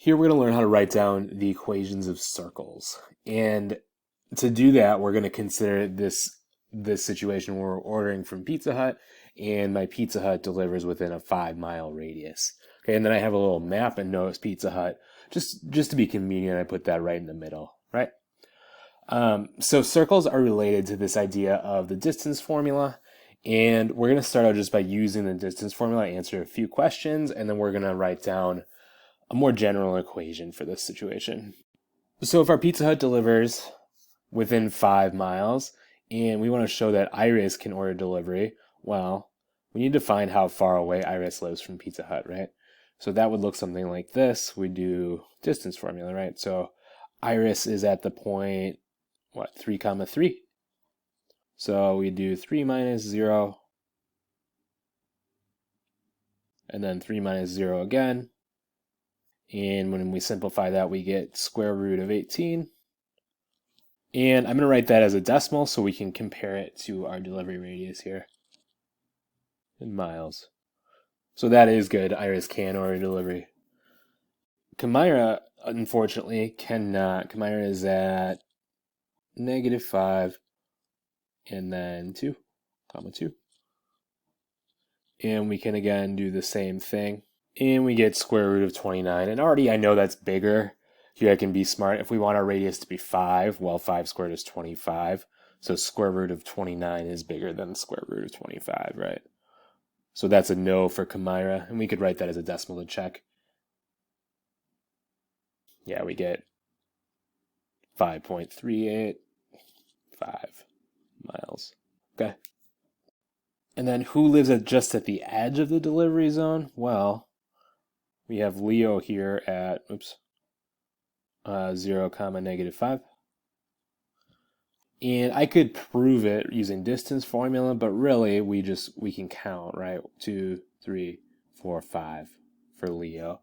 Here we're going to learn how to write down the equations of circles. And to do that, we're going to consider this situation where we're ordering from Pizza Hut and my Pizza Hut delivers within a 5-mile radius. Okay, and then I have a little map and notice Pizza Hut. Just to be convenient, I put that right in the middle, right? So circles are related to this idea of the distance formula. And we're going to start out just by using the distance formula, answer a few questions, and then we're going to write down a more general equation for this situation. So if our Pizza Hut delivers within 5 miles and we want to show that Iris can order delivery, well, we need to find how far away Iris lives from Pizza Hut, right? So that would look something like this. We do distance formula, right? So Iris is at the point, 3, 3. So we do 3 minus 0, and then 3 minus 0 again. And when we simplify that, we get square root of 18. And I'm going to write that as a decimal so we can compare it to our delivery radius here in miles. So that is good. Iris can order delivery. Kamira, unfortunately, cannot. Kamira is at -5 and then 2, 2. And we can again do the same thing. And we get square root of 29. And already I know that's bigger. Here I can be smart. If we want our radius to be 5, well, 5 squared is 25. So square root of 29 is bigger than the square root of 25, right? So that's a no for Kamira. And we could write that as a decimal to check. Yeah, we get 5.385 miles. Okay. And then who lives just at the edge of the delivery zone? Well, we have Leo here at 0, -5. And I could prove it using distance formula, but really we can count, right? 2, 3, 4, 5 for Leo.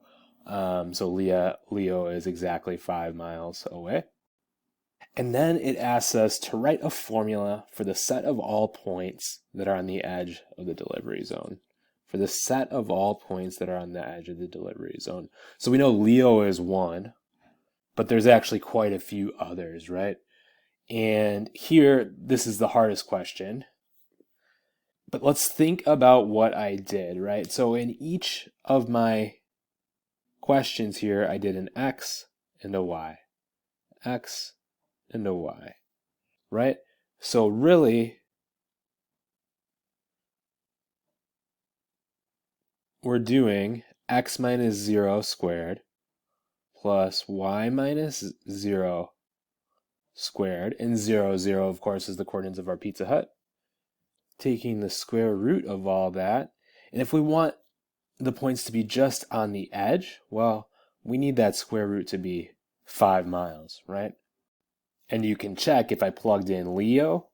So Leo is exactly 5 miles away. And then it asks us to write a formula for the set of all points that are on the edge of the delivery zone. For the set of all points that are on the edge of the delivery zone. So we know Leo is 1, but there's actually quite a few others, right? And here, this is the hardest question. But let's think about what I did, right? So in each of my questions here, I did an X and a Y. X and a Y, right? So really, we're doing X minus 0 squared plus Y minus 0 squared, and 0, 0, of course, is the coordinates of our Pizza Hut. Taking the square root of all that. And if we want the points to be just on the edge, well, we need that square root to be 5 miles, right? And you can check if I plugged in Leo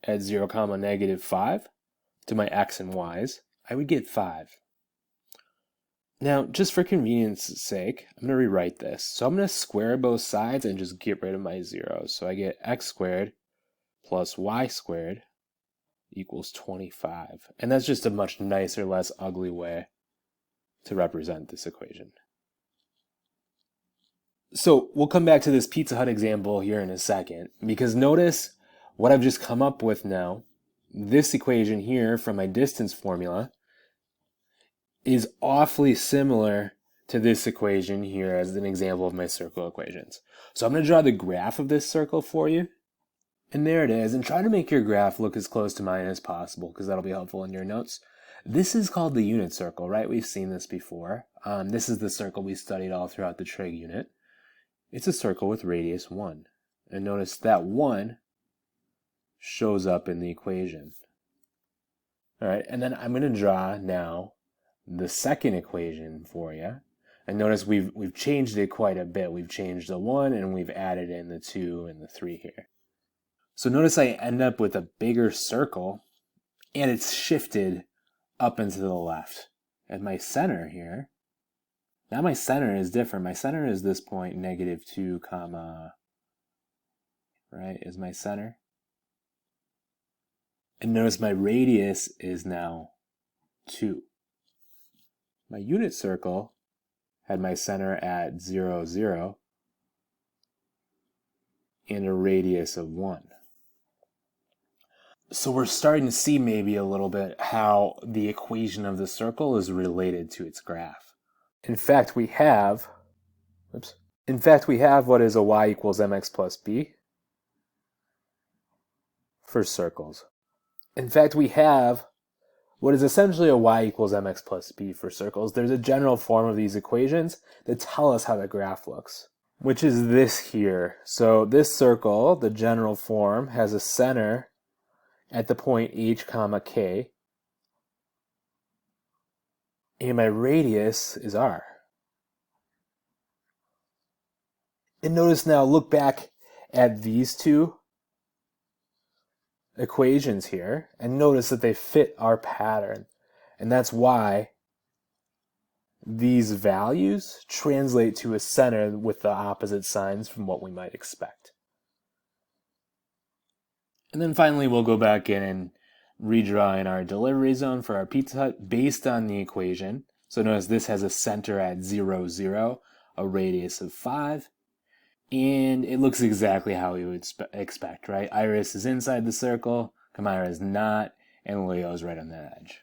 at 0, -5 to my X and Y's, I would get 5. Now, just for convenience's sake, I'm going to rewrite this. So I'm going to square both sides and just get rid of my zeros. So I get X squared plus Y squared equals 25. And that's just a much nicer, less ugly way to represent this equation. So we'll come back to this Pizza Hut example here in a second, because notice what I've just come up with now. This equation here from my distance formula is awfully similar to this equation here as an example of my circle equations. So I'm going to draw the graph of this circle for you. And there it is. And try to make your graph look as close to mine as possible, because that'll be helpful in your notes. This is called the unit circle, right? We've seen this before. This is the circle we studied all throughout the trig unit. It's a circle with radius 1. And notice that 1 shows up in the equation. All right, and then I'm going to draw now the second equation for you. And notice we've changed it quite a bit. We've changed the 1 and we've added in the 2 and the 3 here. So notice I end up with a bigger circle and it's shifted up and to the left. And my center here, now my center is different. My center is this point, -2, right, is my center. And notice my radius is now 2. My unit circle had my center at 0, 0, and a radius of 1. So we're starting to see maybe a little bit how the equation of the circle is related to its graph. In fact, we have what is a y equals mx plus b for circles. In fact, we have what is essentially a y equals mx plus b for circles. There's a general form of these equations that tell us how the graph looks, which is this here. So this circle, the general form, has a center at the point h comma k, and my radius is r. And notice now, look back at these two equations here, and notice that they fit our pattern. And that's why these values translate to a center with the opposite signs from what we might expect. And then finally, we'll go back in and redraw in our delivery zone for our Pizza Hut based on the equation. So notice this has a center at 0, 0, a radius of 5, and it looks exactly how we would expect, right? Iris is inside the circle, Kamira is not, and Leo is right on that edge.